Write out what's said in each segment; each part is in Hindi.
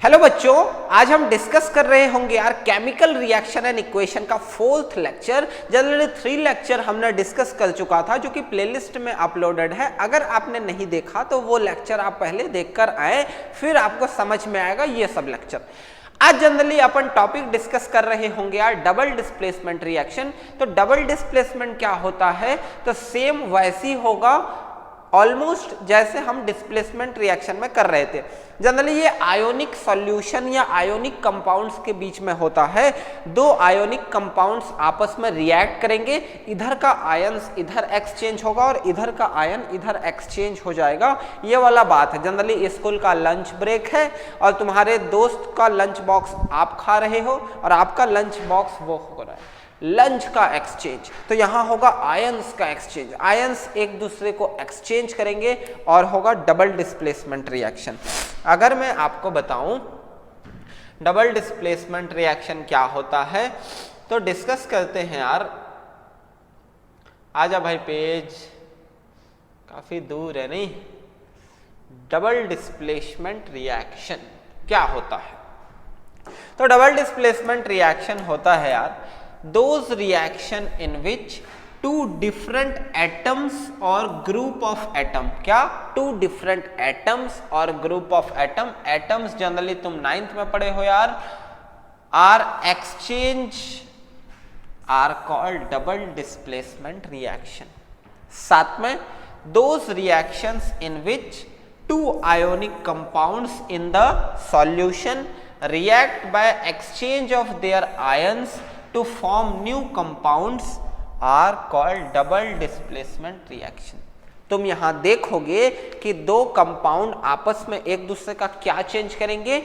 हेलो बच्चों, आज हम डिस्कस कर रहे होंगे यार केमिकल रिएक्शन एंड इक्वेशन का 4th लेक्चर। जनरली 3 लेक्चर हमने डिस्कस कर चुका था जो कि प्लेलिस्ट में अपलोडेड है। अगर आपने नहीं देखा तो वो लेक्चर आप पहले देखकर आए, फिर आपको समझ में आएगा ये सब लेक्चर। आज जनरली अपन टॉपिक डिस्कस कर रहे होंगे यार डबल डिस्प्लेसमेंट रिएक्शन। तो डबल डिस्प्लेसमेंट क्या होता है, तो सेम वैसी होगा ऑलमोस्ट जैसे हम डिस्प्लेसमेंट रिएक्शन में कर रहे थे। जनरली ये आयोनिक सॉल्यूशन या आयोनिक कंपाउंड्स के बीच में होता है। दो आयोनिक कंपाउंड्स आपस में रिएक्ट करेंगे, इधर का आयंस इधर एक्सचेंज होगा और इधर का आयन इधर एक्सचेंज हो जाएगा। ये वाला बात है। जनरली स्कूल का लंच ब्रेक है और तुम्हारे दोस्त का लंच बॉक्स आप खा रहे हो और आपका लंच बॉक्स वो हो रहा है, लंच का एक्सचेंज। तो यहां होगा आयंस का एक्सचेंज, आयंस एक दूसरे को एक्सचेंज करेंगे और होगा डबल डिस्प्लेसमेंट रिएक्शन। अगर मैं आपको बताऊं डबल डिस्प्लेसमेंट रिएक्शन क्या होता है तो डिस्कस करते हैं यार। आजा भाई, पेज काफी दूर है नहीं। डबल डिस्प्लेसमेंट रिएक्शन क्या होता है? तो डबल डिस्प्लेसमेंट रिएक्शन होता है यार those reaction in which two different atoms or group of atom, क्या two different atoms or group of atom, atoms generally तुम 9th में पढ़े हो यार, are exchange are called double displacement reaction। साथ में those reactions in which two ionic compounds in the solution react by exchange of their ions to form new compounds are called double displacement reaction। तुम यहां देखोगे कि दो कंपाउंड आपस में एक दूसरे का क्या चेंज करेंगे,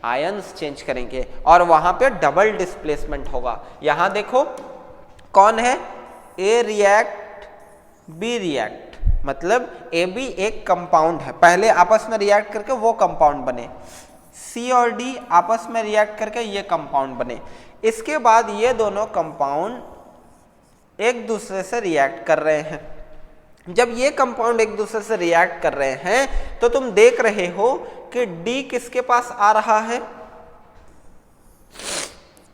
आयंस चेंज करेंगे और वहां पे डबल डिस्प्लेसमेंट होगा। यहां देखो कौन है, ए रिएक्ट बी रिएक्ट, मतलब ए बी एक कंपाउंड है, पहले आपस में रिएक्ट करके वो कंपाउंड बने। सी और डी आपस में रिएक्ट करके ये कंपाउंड बने। इसके बाद ये दोनों कंपाउंड एक दूसरे से रिएक्ट कर रहे हैं। जब ये कंपाउंड एक दूसरे से रिएक्ट कर रहे हैं तो तुम देख रहे हो कि डी किसके पास आ रहा है,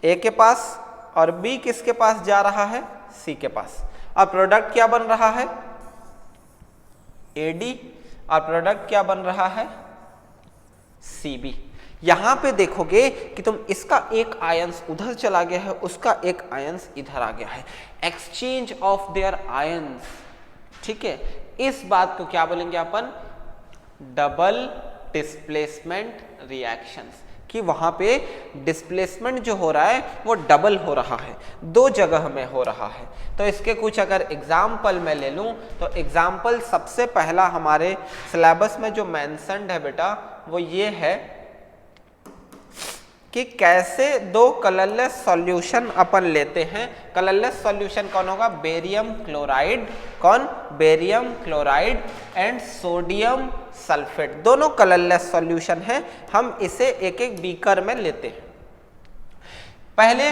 ए के पास, और बी किसके पास जा रहा है, सी के पास। और प्रोडक्ट क्या बन रहा है, ए डी, और प्रोडक्ट क्या बन रहा है, सी बी। यहां पे देखोगे कि तुम इसका एक आयंस उधर चला गया है, उसका एक आयंस इधर आ गया है, एक्सचेंज ऑफ देयर आयंस। ठीक है, इस बात को क्या बोलेंगे अपन, डबल डिस्प्लेसमेंट रिएक्शंस, कि वहां पे डिस्प्लेसमेंट जो हो रहा है वो डबल हो रहा है, दो जगह में हो रहा है। तो इसके कुछ अगर एग्जाम्पल मैं ले लूं तो एग्जाम्पल सबसे पहला हमारे सिलेबस में जो मेंशन्ड है बेटा वो ये है कि कैसे दो कलरलेस सॉल्यूशन अपन लेते हैं। कलरलेस सॉल्यूशन कौन होगा, बेरियम क्लोराइड, कौन, barium chloride and sodium sulphate, दोनों कलरलेस सॉल्यूशन है। हम इसे एक एक बीकर में लेते हैं। पहले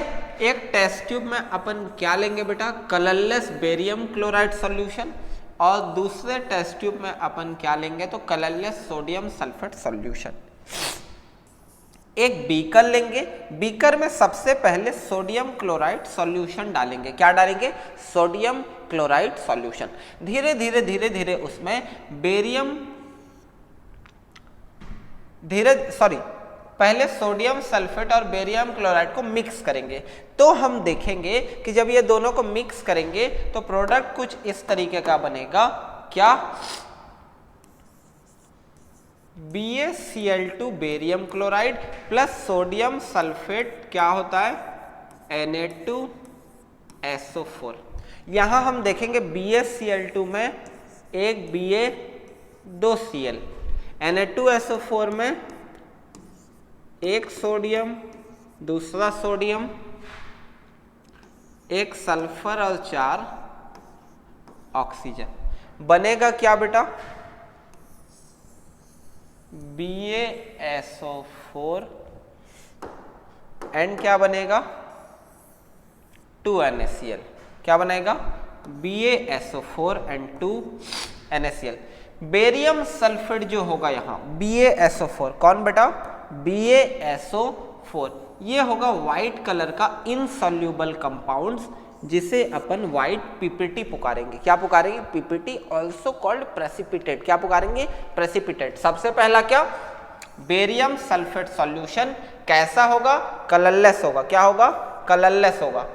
एक टेस्ट ट्यूब में अपन क्या लेंगे बेटा, कलरलेस बेरियम क्लोराइड सॉल्यूशन, और दूसरे टेस्ट ट्यूब में अपन क्या लेंगे तो कलरलेस सोडियम सल्फेट सॉल्यूशन। एक बीकर लेंगे, बीकर में सबसे पहले सोडियम क्लोराइड सॉल्यूशन डालेंगे। क्या डालेंगे, सोडियम क्लोराइड सॉल्यूशन। धीरे धीरे धीरे धीरे उसमें पहले सोडियम सल्फेट और बेरियम क्लोराइड को मिक्स करेंगे। तो हम देखेंगे कि जब ये दोनों को मिक्स करेंगे तो प्रोडक्ट कुछ इस तरीके का बनेगा, क्या, BaCl2 barium chloride plus sodium sulphate क्या होता है, Na2SO4। यहां हम देखेंगे BaCl2 में एक Ba, 2 Cl, Na2SO4 में एक सोडियम, दूसरा सोडियम, एक सल्फर और 4 ऑक्सीजन। बनेगा क्या बेटा, BaSO4 एंड क्या बनेगा, 2NaCl। क्या बनेगा, BaSO4 and 2NaCl। Barium sulphate जो होगा यहाँ BaSO4, कौन बेटा, BaSO4, ये होगा व्हाइट कलर का इनसॉल्यूबल कंपाउंड्स, जिसे अपन व्हाइट पीपीटी पुकारेंगे। क्या पुकारेंगे? PPT, also called precipitate. क्या पुकारेंगे? प्रेसिपिटेट। सबसे पहला क्या? बेरियम सल्फेट सॉल्यूशन कैसा होगा? कलरलेस होगा। क्या होगा? कलरलेस होगा।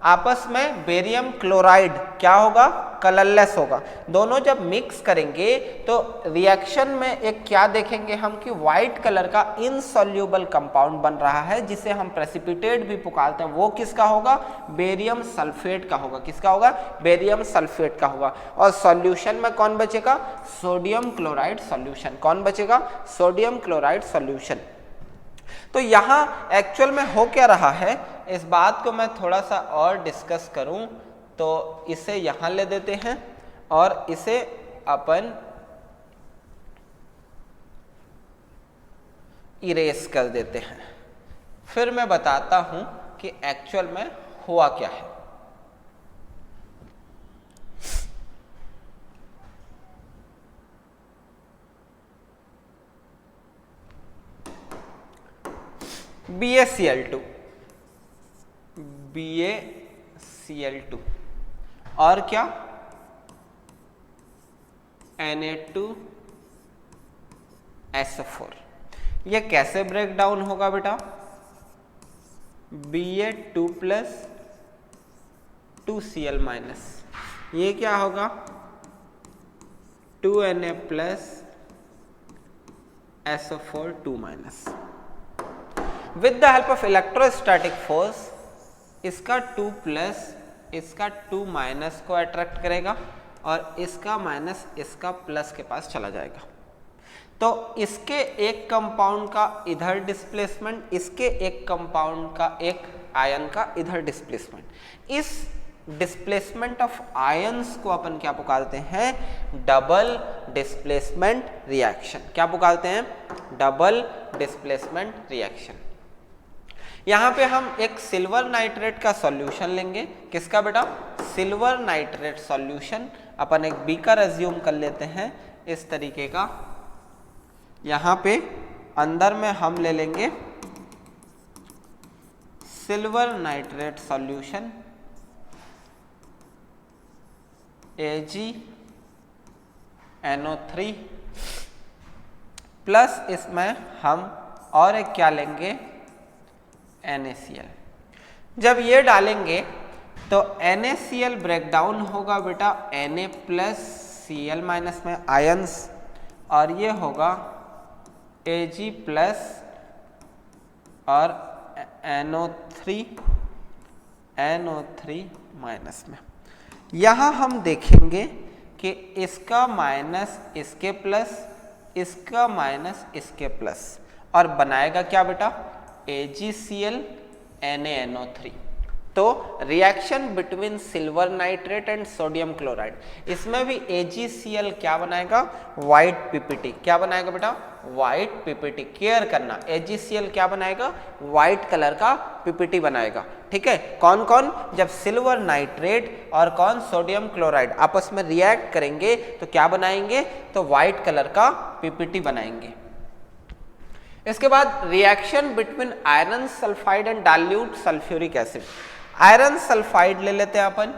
आपस में बेरियम क्लोराइड क्या होगा? कलरलेस होगा। दोनों जब मिक्स करेंगे तो रिएक्शन में एक क्या देखेंगे हम कि व्हाइट कलर का इनसॉल्यूबल कंपाउंड बन रहा है, जिसे हम प्रेसिपिटेट भी पुकारते हैं। वो किसका होगा? बेरियम सल्फेट का होगा। किसका होगा? बेरियम सल्फेट का होगा। और सॉल्यूशन में कौन बचेगा? Sodium chloride solution. कौन बचेगा? Sodium chloride solution. तो यहाँ एक्चुअल में हो क्या रहा है, इस बात को मैं थोड़ा सा और डिस्कस करूं तो इसे यहाँ ले देते हैं और इसे अपन इरेज कर देते हैं। फिर मैं बताता हूं कि एक्चुअल में हुआ क्या है। BaCl2 और क्या? Na2SO4। ये कैसे ब्रेक डाउन होगा बेटा? Ba2+2Cl-, ये क्या होगा? 2Na+SO4 2-। With the help of electrostatic force इसका 2+ इसका 2- को अट्रैक्ट करेगा और इसका माइनस इसका प्लस के पास चला जाएगा। तो इसके एक कंपाउंड का इधर डिस्प्लेसमेंट, इसके एक कंपाउंड का एक आयन का इधर डिस्प्लेसमेंट। इस डिस्प्लेसमेंट ऑफ आयंस को अपन क्या पुकारते हैं? Double displacement reaction. क्या पुकारते हैं? Double displacement reaction. यहाँ पे हम एक सिल्वर नाइट्रेट का सॉल्यूशन लेंगे। किसका बेटा? Silver nitrate solution. अपन एक बीकर एज्यूम कर लेते हैं इस तरीके का। यहाँ पे अंदर में हम ले लेंगे silver nitrate solution AgNO3 plus इसमें हम और एक क्या लेंगे? NaCl। जब ये डालेंगे तो NaCl ब्रेक डाउन होगा बेटा Na+Cl- में आयंस, और ये होगा Ag+ और NO3 माइनस में। यहाँ हम देखेंगे कि इसका माइनस इसके प्लस, इसका माइनस इसके प्लस, और बनाएगा क्या बेटा? AgCl NaNO3। तो reaction between silver nitrate and sodium chloride, इसमें भी AgCl क्या बनाएगा? White PPT. क्या बनाएगा बेटा? White PPT. केयर करना, AgCl क्या बनाएगा? व्हाइट कलर का पीपीटी बनाएगा। ठीक है। कौन कौन? जब सिल्वर नाइट्रेट और कौन? सोडियम क्लोराइड आपस में रिएक्ट करेंगे तो क्या बनाएंगे? तो व्हाइट कलर का पीपीटी बनाएंगे। इसके बाद reaction between iron sulphide and dilute sulphuric acid. Iron sulphide ले लेते हैं अपन,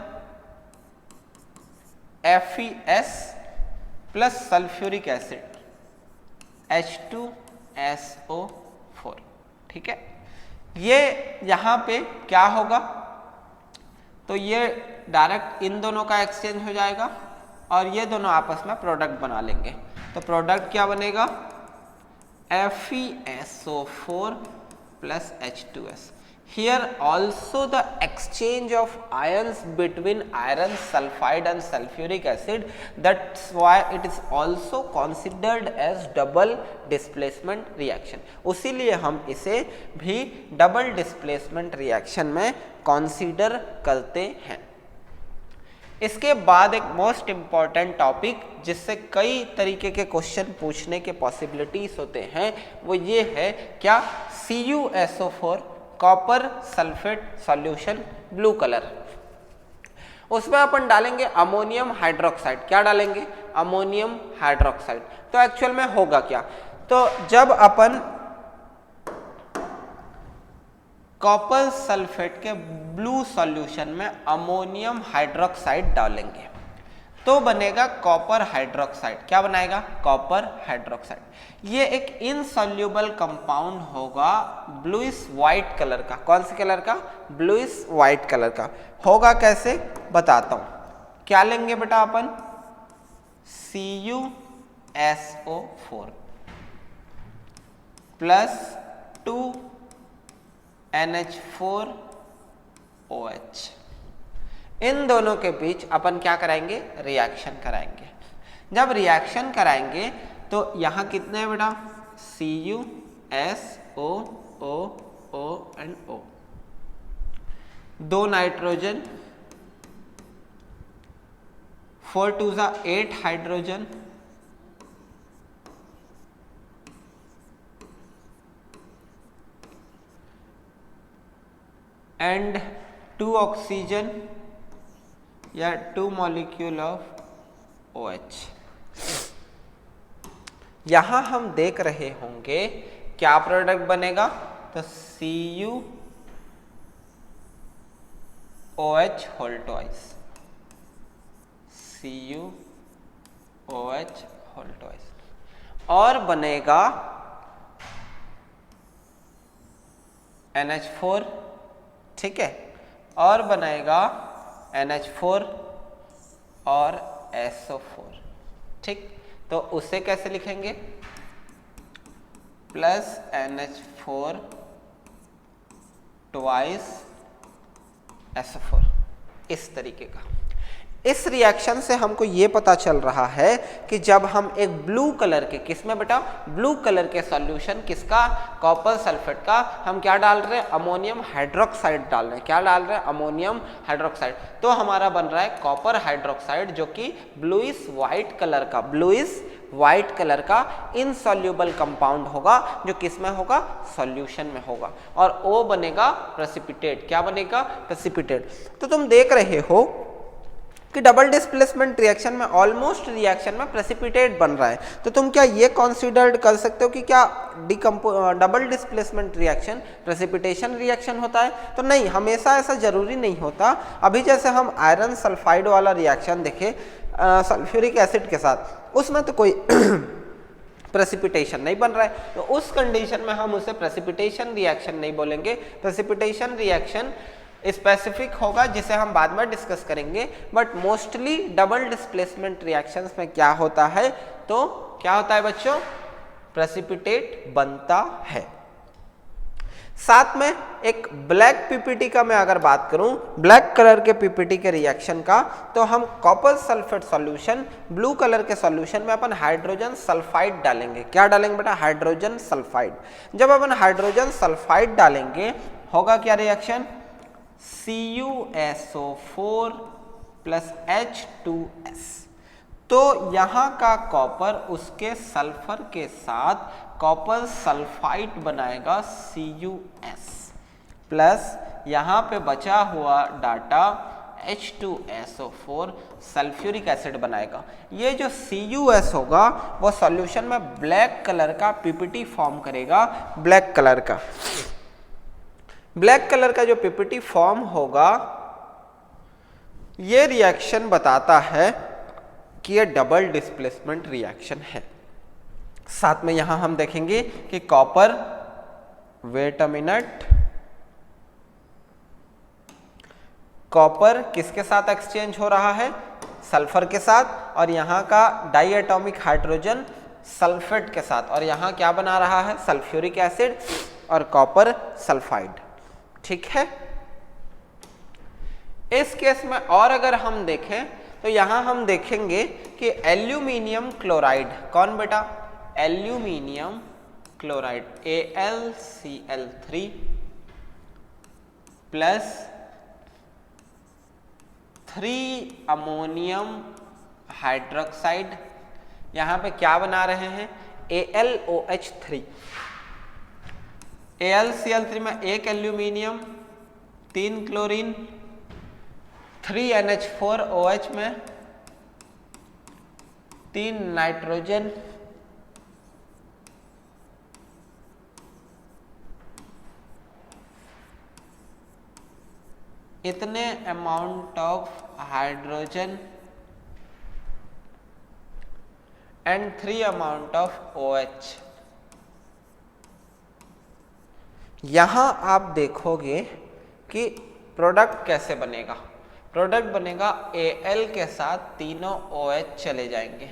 FeS plus sulphuric acid H2SO4। ठीक है। ये यहां पे क्या होगा? तो ये डायरेक्ट इन दोनों का एक्सचेंज हो जाएगा और ये दोनों आपस में प्रोडक्ट बना लेंगे। तो प्रोडक्ट क्या बनेगा? FeSO4 plus H2S. Here also the exchange of ions between iron sulfide and sulfuric acid, that's why it is also considered as double displacement reaction. उसीलिए हम इसे भी double displacement reaction में consider करते हैं। इसके बाद एक मोस्ट इंपॉर्टेंट टॉपिक जिससे कई तरीके के क्वेश्चन पूछने के पॉसिबिलिटीज होते हैं वो ये है क्या? CuSO4 copper sulphate solution blue colour. उसमें अपन डालेंगे अमोनियम हाइड्रोक्साइड। क्या डालेंगे? Ammonium hydroxide. तो एक्चुअल में होगा क्या? तो जब अपन कॉपर सल्फेट के ब्लू सॉल्यूशन में अमोनियम हाइड्रोक्साइड डालेंगे तो बनेगा कॉपर हाइड्रोक्साइड। क्या बनाएगा? Copper hydroxide. ये एक इनसॉल्युबल कंपाउंड होगा ब्लूइश व्हाइट कलर का। कौन से कलर का? ब्लूइश व्हाइट कलर का होगा। कैसे बताता हूं। क्या लेंगे बेटा अपन? CuSO4 plus 2NH4OH। इन दोनों के बीच अपन क्या कराएंगे? रिएक्शन कराएंगे। जब रिएक्शन कराएंगे तो यहां कितने हैं बेटा? CuSO and O, 2 nitrogen, 4 2 8 hydrogen, and 2 oxygen या 2 मॉलिक्यूल ऑफ OH। यहां हम देख रहे होंगे क्या प्रोडक्ट बनेगा? तो CuOH whole twice, CuOH whole twice, और बनेगा NH4, ठीक है, और बनेगा NH4 और SO4, ठीक। तो उसे कैसे लिखेंगे? प्लस NH4 ट्वाइस SO4, इस तरीके का। इस रिएक्शन से हमको ये पता चल रहा है कि जब हम एक ब्लू कलर के, किसमें बेटा? ब्लू कलर के सॉल्यूशन, किसका? कॉपर सल्फेट का, हम क्या डाल रहे हैं? अमोनियम हाइड्रोक्साइड डाल रहे हैं। क्या डाल रहे हैं? Ammonium hydroxide. तो हमारा बन रहा है कॉपर हाइड्रोक्साइड, जो कि ब्लूइश व्हाइट कलर का, ब्लूइश व्हाइट कलर का इनसॉल्युबल कंपाउंड होगा, जो किसमें होगा? सॉल्यूशन में होगा, और O बनेगा प्रेसिपिटेट। क्या बनेगा? प्रेसिपिटेट। तो तुम देख रहे हो कि डबल डिस्प्लेसमेंट रिएक्शन में ऑलमोस्ट रिएक्शन में प्रेसिपिटेट बन रहा है। तो तुम क्या ये कंसीडर्ड कर सकते हो कि क्या double displacement reaction precipitation reaction होता है? तो नहीं, हमेशा ऐसा जरूरी नहीं होता। अभी जैसे हम आयरन सल्फाइड वाला रिएक्शन देखे सल्फ्यूरिक एसिड के साथ, उसमें तो कोई प्रेसिपिटेशन नहीं बन रहा है, तो उस कंडीशन में हम उसे प्रेसिपिटेशन रिएक्शन नहीं बोलेंगे। प्रेसिपिटेशन रिएक्शन स्पेसिफिक होगा, जिसे हम बाद में डिस्कस करेंगे। But mostly double displacement reactions में क्या होता है? तो क्या होता है बच्चों? प्रेसिपिटेट बनता है। साथ में एक ब्लैक पीपीटी का मैं अगर बात करूं, ब्लैक कलर के पीपीटी के रिएक्शन का, तो हम copper sulphate solution, blue colour के सॉल्यूशन में अपन हाइड्रोजन सल्फाइड डालेंगे। क्या डालेंगे बेटा? Hydrogen sulphide. जब अपन हाइड्रोजन सल्फाइड डालेंगे, होगा क्या रिएक्शन? CuSO4 plus H2S। तो यहाँ का कॉपर उसके सल्फर के साथ कॉपर सल्फाइड बनाएगा CuS, प्लस यहाँ पे बचा हुआ डाटा H2SO4 सल्फ्यूरिक एसिड बनाएगा। ये जो CuS होगा वो सॉल्यूशन में ब्लैक कलर का पीपीटी फॉर्म करेगा। ब्लैक कलर का, ब्लैक कलर का जो पीपीटी फॉर्म होगा, ये रिएक्शन बताता है कि ये डबल डिस्प्लेसमेंट रिएक्शन है। साथ में यहां हम देखेंगे कि copper, wait a minute, copper किसके साथ एक्सचेंज हो रहा है? सल्फर के साथ, और यहां का डाई एटॉमिक हाइड्रोजन सल्फेट के साथ, और यहां क्या बना रहा है? सल्फ्यूरिक एसिड और कॉपर सल्फाइड, ठीक है। इस केस में और अगर हम देखें तो यहां हम देखेंगे कि एल्यूमिनियम क्लोराइड, कौन बेटा? Aluminium chloride AlCl3 plus 3 ammonium hydroxide, यहां पे क्या बना रहे हैं? AlOH3। AlCl3 में 1 एल्यूमिनियम, 3 क्लोरीन, 3 NH4OH में 3 नाइट्रोजन, इतने amount of hydrogen and 3 amount of OH। यहां आप देखोगे कि प्रोडक्ट कैसे बनेगा। प्रोडक्ट बनेगा Al के साथ तीनों OH चले जाएंगे,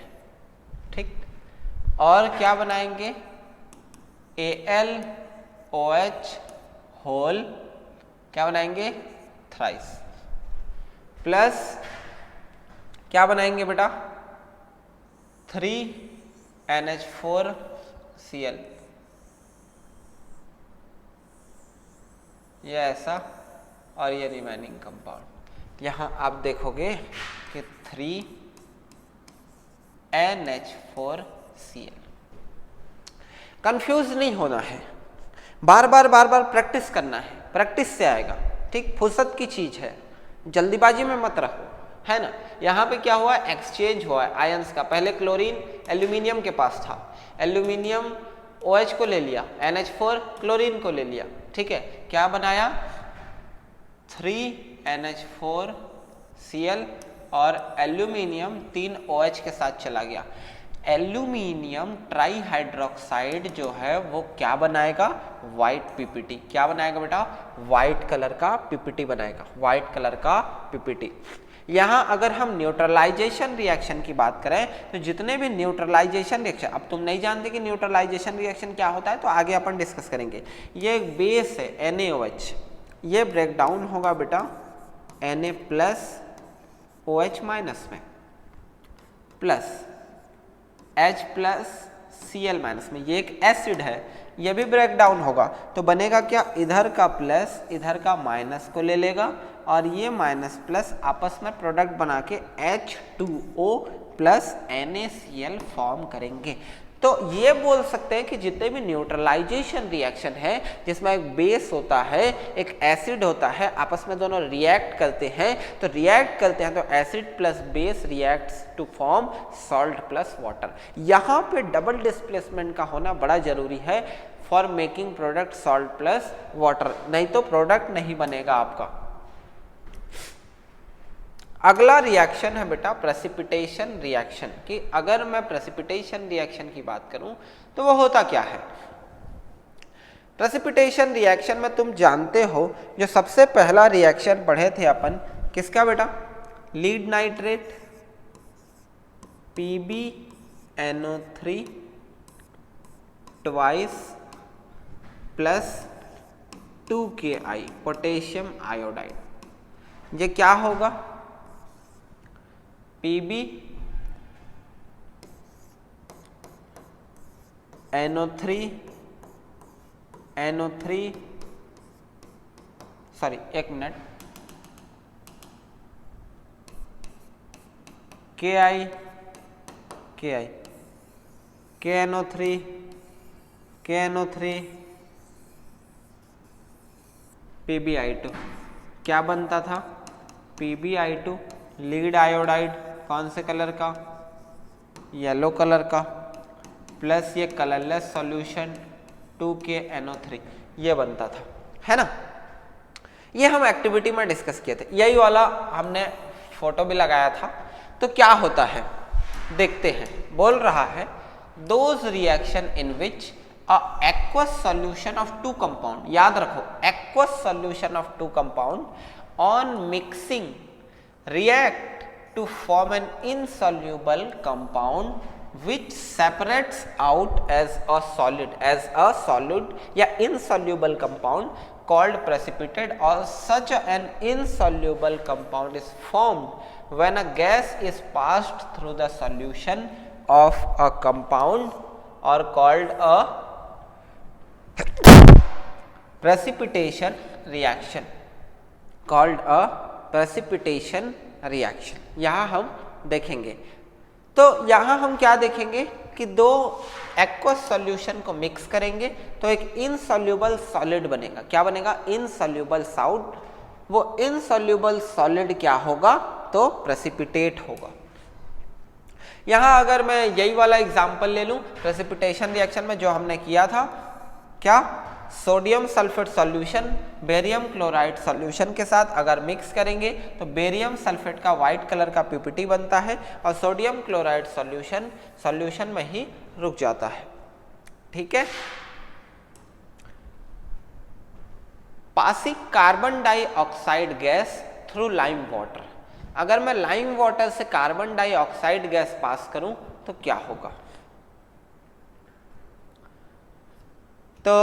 ठीक। और क्या बनाएंगे? AlOH होल क्या बनाएंगे? थ्राइस। प्लस क्या बनाएंगे बेटा? 3NH4Cl। ये ऐसा और ये रिमेनिंग कंपाउंड। यहां आप देखोगे कि 3NH4Cl। कंफ्यूज नहीं होना है, बार बार प्रैक्टिस करना है, प्रैक्टिस से आएगा, ठीक। फुर्सत की चीज है, जल्दीबाजी में मत रहो, है ना। यहाँ पे क्या हुआ? एक्सचेंज हुआ है आयंस का। पहले क्लोरीन एल्यूमिनियम के पास था, एल्यूमिनियम OH को ले लिया, NH4 क्लोरीन को ले लिया, ठीक है। क्या बनाया? 3NH4Cl और एल्यूमिनियम 3 OH के साथ चला गया। एल्यूमिनियम ट्राई हाइड्रोक्साइड जो है वो क्या बनाएगा? White PPT। क्या बनाएगा बेटा? व्हाइट कलर का PPT बनाएगा, व्हाइट कलर का PPT। यहां अगर हम न्यूट्रलाइजेशन रिएक्शन की बात करें तो जितने भी न्यूट्रलाइजेशन रिएक्शन, अब तुम नहीं जानते कि न्यूट्रलाइजेशन रिएक्शन क्या होता है तो आगे अपन डिस्कस करेंगे। ये एक बेस है NaOH, ये ब्रेक डाउन होगा बेटा Na प्लस OH माइनस में plus H plus Cl minus में। ये एक एसिड है, ये भी ब्रेक डाउन होगा तो बनेगा क्या? इधर का प्लस इधर का माइनस को ले लेगा और ये माइनस प्लस आपस में प्रोडक्ट बना के H2O प्लस NaCl फॉर्म करेंगे। तो ये बोल सकते हैं कि जितने भी न्यूट्रलाइजेशन रिएक्शन है जिसमें एक बेस होता है एक एसिड होता है, आपस में दोनों रिएक्ट करते हैं तो acid plus base reacts to form salt plus water. यहाँ पे डबल डिस्प्लेसमेंट का होना बड़ा जरूरी है for making product salt plus water, नहीं तो प्रोडक्ट नहीं बनेगा आपका। अगला रिएक्शन है बेटा प्रेसिपिटेशन रिएक्शन की। अगर मैं प्रेसिपिटेशन रिएक्शन की बात करूं तो वो होता क्या है? प्रेसिपिटेशन रिएक्शन में तुम जानते हो जो सबसे पहला रिएक्शन पढ़े थे अपन किसका बेटा? Lead nitrate PbNO3 twice plus 2Ki potassium iodide. ये क्या होगा? PbNO3 सॉरी एक मिनट, KNO3 PbI2 क्या बनता था? PbI2 लीड आयोडाइड कौन से कलर का? येलो कलर का, प्लस ये कलरलेस सॉल्यूशन 2KNO3 ये बनता था, है ना। ये हम एक्टिविटी में डिस्कस किए थे, यही वाला हमने फोटो भी लगाया था। तो क्या होता है देखते हैं। बोल रहा है those reaction in which aqueous solution of two compound, याद रखो aqueous solution of two compound on mixing react to form an insoluble compound which separates out as a solid या insoluble compound called precipitate, or such an insoluble compound is formed when a gas is passed through the solution of a compound or called a precipitation reaction, यहां हम देखेंगे। तो यहां हम क्या देखेंगे कि दो एक्वस सॉल्यूशन को मिक्स करेंगे तो एक इनसॉल्युबल सॉलिड बनेगा। क्या बनेगा? Insoluble salt. वो इनसॉल्युबल सॉलिड क्या होगा? तो प्रेसिपिटेट होगा। यहां अगर मैं यही वाला एग्जांपल ले लूं प्रेसिपिटेशन रिएक्शन में जो हमने किया था, क्या sodium sulphate solution barium chloride solution के साथ अगर मिक्स करेंगे तो बेरियम सल्फेट का व्हाइट कलर का पीपीटी बनता है और सोडियम क्लोराइड सॉल्यूशन में ही रुक जाता है। ठीक है। Passing carbon dioxide gas through lime water, अगर मैं लाइम वाटर से कार्बन डाइऑक्साइड गैस पास करूं तो क्या होगा? तो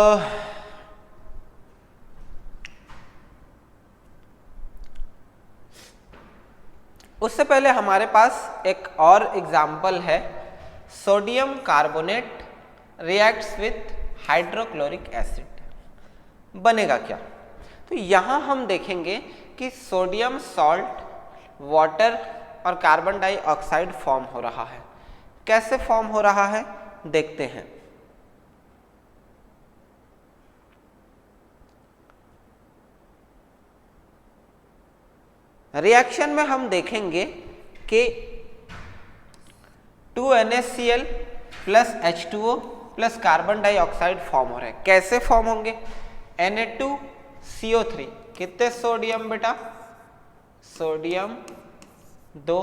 उससे पहले हमारे पास एक और एग्जाम्पल है, sodium carbonate reacts with hydrochloric acid, बनेगा क्या? तो यहां हम देखेंगे कि सोडियम सॉल्ट, वाटर और कार्बन डाइऑक्साइड फॉर्म हो रहा है। कैसे फॉर्म हो रहा है देखते हैं। रिएक्शन में हम देखेंगे कि 2NaCl plus H2O plus carbon dioxide form हो रहे हैं। कैसे फॉर्म होंगे? Na2CO3, कितने सोडियम बेटा? सोडियम 2,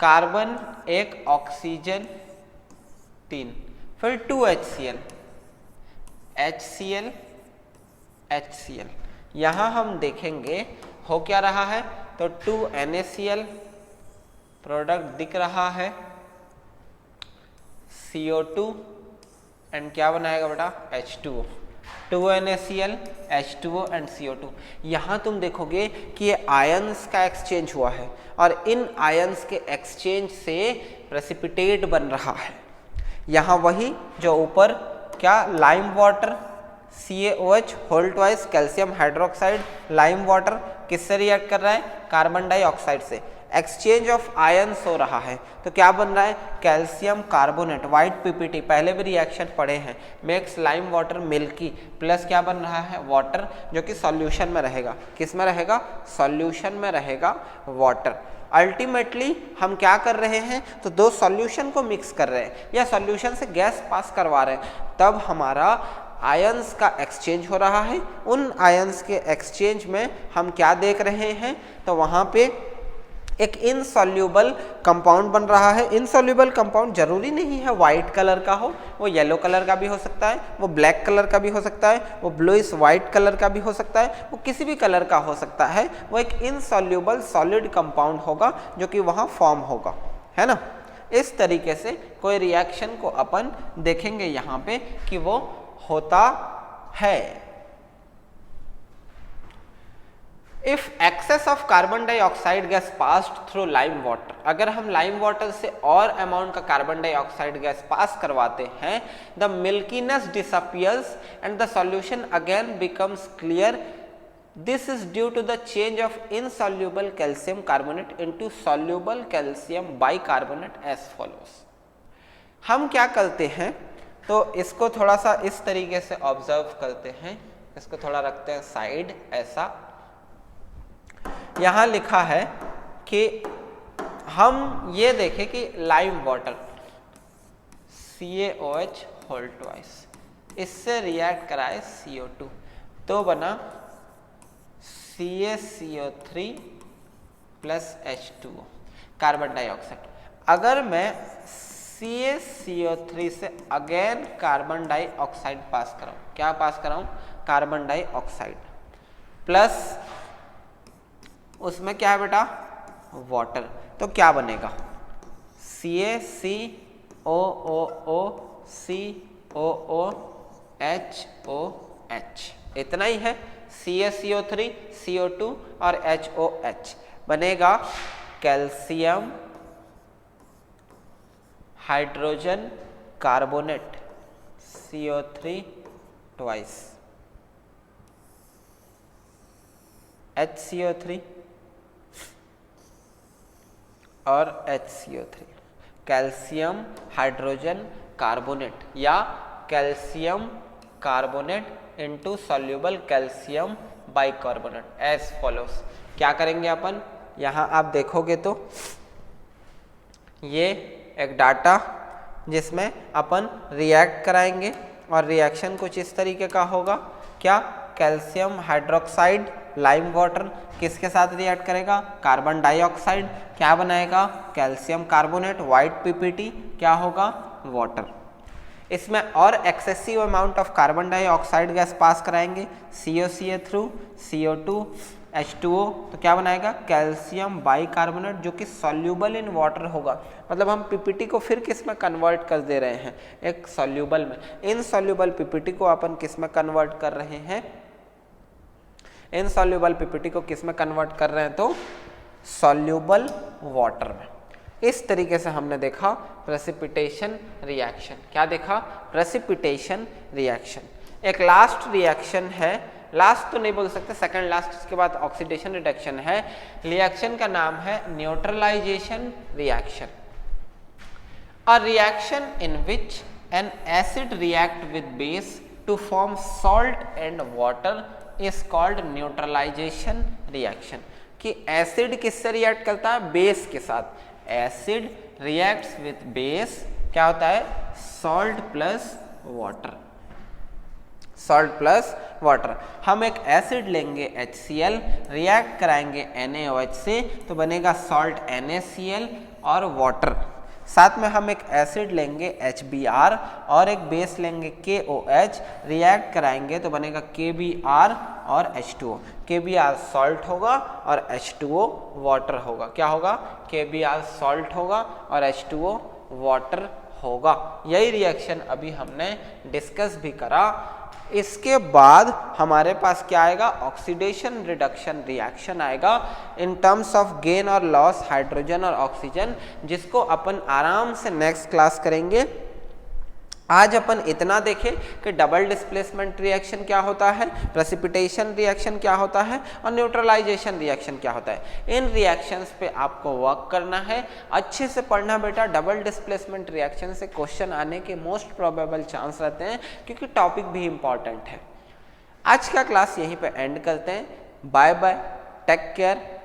कार्बन 1, ऑक्सीजन 3, फिर 2HCl, HCl, HCl। यहां हम देखेंगे हो क्या रहा है, तो 2NaCl प्रोडक्ट दिख रहा है, CO2 एंड क्या बनाएगा बेटा? H2O, 2NaCl, H2O and CO2। यहां तुम देखोगे कि ये आयंस का एक्सचेंज हुआ है और इन आयंस के एक्सचेंज से प्रेसिपिटेट बन रहा है। यहां वही जो ऊपर क्या, lime water CaOH whole twice calcium hydroxide, lime water किससे रिएक्ट कर रहा है? कार्बन डाइऑक्साइड से। एक्सचेंज ऑफ आयंस हो रहा है तो क्या बन रहा है? कैल्शियम कार्बोनेट, व्हाइट पीपीटी, पहले भी रिएक्शन पढ़े हैं, makes lime water milky, plus क्या बन रहा है? वाटर, जो कि सॉल्यूशन में रहेगा। किस में रहेगा? सॉल्यूशन में रहेगा वाटर। अल्टीमेटली हम क्या कर रहे हैं, तो दो सॉल्यूशन को मिक्स कर रहे हैं या सॉल्यूशन से गैस पास करवा रहे हैं, तब हमारा आयंस का एक्सचेंज हो रहा है। उन आयंस के एक्सचेंज में हम क्या देख रहे हैं, तो वहाँ पे एक इनसॉल्यूबल कंपाउंड बन रहा है। इनसॉल्यूबल कंपाउंड जरूरी नहीं है वाइट कलर का हो, वो येलो कलर का भी हो सकता है, वो ब्लैक कलर का भी हो सकता है, वो ब्लूइश वाइट कलर का भी हो सकता है, वो किसी भी कलर का हो सकता है। वो एक इनसॉल्यूबल सॉलिड कंपाउंड होगा जो कि वहाँ फॉर्म होगा, है ना। इस तरीके से कोई रिएक्शन को अपन देखेंगे यहाँ पे कि वो होता है। If excess of carbon dioxide gas passed through lime water, अगर हम लाइम वाटर से और अमाउंट का कार्बन डाइऑक्साइड गैस पास करवाते हैं, the milkiness disappears and the solution again becomes clear. This is due to the change of insoluble calcium carbonate into soluble calcium bicarbonate as follows. हम क्या करते हैं, तो इसको थोड़ा सा इस तरीके से ऑब्जर्व करते हैं, इसको थोड़ा रखते हैं साइड ऐसा। यहां लिखा है कि हम ये देखें कि lime water CaOH whole twice, इससे रिएक्ट कराए CO2, तो बना CaCO3 plus H2O carbon dioxide. अगर मैं CaCO3 से अगेन कार्बन डाइऑक्साइड पास कराऊं, क्या पास कराऊं? कार्बन डाइऑक्साइड, प्लस उसमें क्या है बेटा? वाटर, तो क्या बनेगा? CaCOOCOOHOH, इतना ही है। CaCO3, CO2 और HOH बनेगा calcium hydrogen carbonate CO3 twice, HCO3 और HCO3, कैल्शियम हाइड्रोजन कार्बोनेट या calcium carbonate into soluble calcium bicarbonate as follows. क्या करेंगे अपन, यहाँ आप देखोगे तो ये एक डाटा जिसमें अपन रिएक्ट कराएंगे और रिएक्शन कुछ इस तरीके का होगा। क्या? कैल्शियम हाइड्रोक्साइड लाइम वाटर किसके साथ रिएक्ट करेगा? Carbon dioxide. क्या बनाएगा? कैल्शियम कार्बोनेट, व्हाइट पीपीटी क्या होगा? वाटर। इसमें और excessive amount of carbon dioxide gas pass कराएंगे, COCl थ्रू CO2 H2O, तो क्या बनाएगा? कैल्शियम बाइकार्बोनेट, जो कि सॉल्यूबल इन वाटर होगा। मतलब हम पीपीटी को फिर किस में कन्वर्ट कर दे रहे हैं? एक सॉल्यूबल में। इनसॉल्यूबल पीपीटी को अपन किस में कन्वर्ट कर रहे हैं? इनसॉल्यूबल पीपीटी को किस में कन्वर्ट कर रहे हैं? तो सॉल्यूबल वाटर में। इस तरीके से हमने देखा प्रेसिपिटेशन रिएक्शन। क्या देखा? Precipitation reaction. एक लास्ट रिएक्शन है, लास्ट तो नहीं बोल सकते, सेकंड लास्ट, इसके बाद ऑक्सीडेशन रिडक्शन है। रिएक्शन का नाम है neutralisation reaction. A reaction in which an acid react with base to form salt and water is called neutralisation reaction. कि एसिड किससे रिएक्ट करता है? बेस के साथ। एसिड रिएक्ट्स विथ बेस, क्या होता है? Salt plus water. Salt plus water. हम एक एसिड लेंगे HCl, रिएक्ट कराएंगे NaOH से, तो बनेगा सॉल्ट NaCl और वाटर। साथ में हम एक एसिड लेंगे HBr और एक बेस लेंगे KOH, रिएक्ट कराएंगे तो बनेगा KBr और H2O। KBr सॉल्ट होगा और H2O वाटर होगा। क्या होगा? KBr सॉल्ट होगा और H2O वाटर होगा। यही रिएक्शन अभी हमने डिस्कस भी करा। इसके बाद हमारे पास क्या आएगा? ऑक्सीडेशन रिडक्शन रिएक्शन आएगा इन टर्म्स ऑफ गेन और लॉस हाइड्रोजन और ऑक्सीजन, जिसको अपन आराम से नेक्स्ट क्लास करेंगे। आज अपन इतना देखें कि डबल डिस्प्लेसमेंट रिएक्शन क्या होता है, प्रेसिपिटेशन रिएक्शन क्या होता है और न्यूट्रलाइजेशन रिएक्शन क्या होता है। इन रिएक्शंस पे आपको वर्क करना है, अच्छे से पढ़ना बेटा। डबल डिस्प्लेसमेंट रिएक्शन से क्वेश्चन आने के मोस्ट प्रोबेबल चांस रहते हैं, क्योंकि टॉपिक भी इंपॉर्टेंट है। आज का क्लास यहीं पे एंड करते हैं। Bye bye, take care.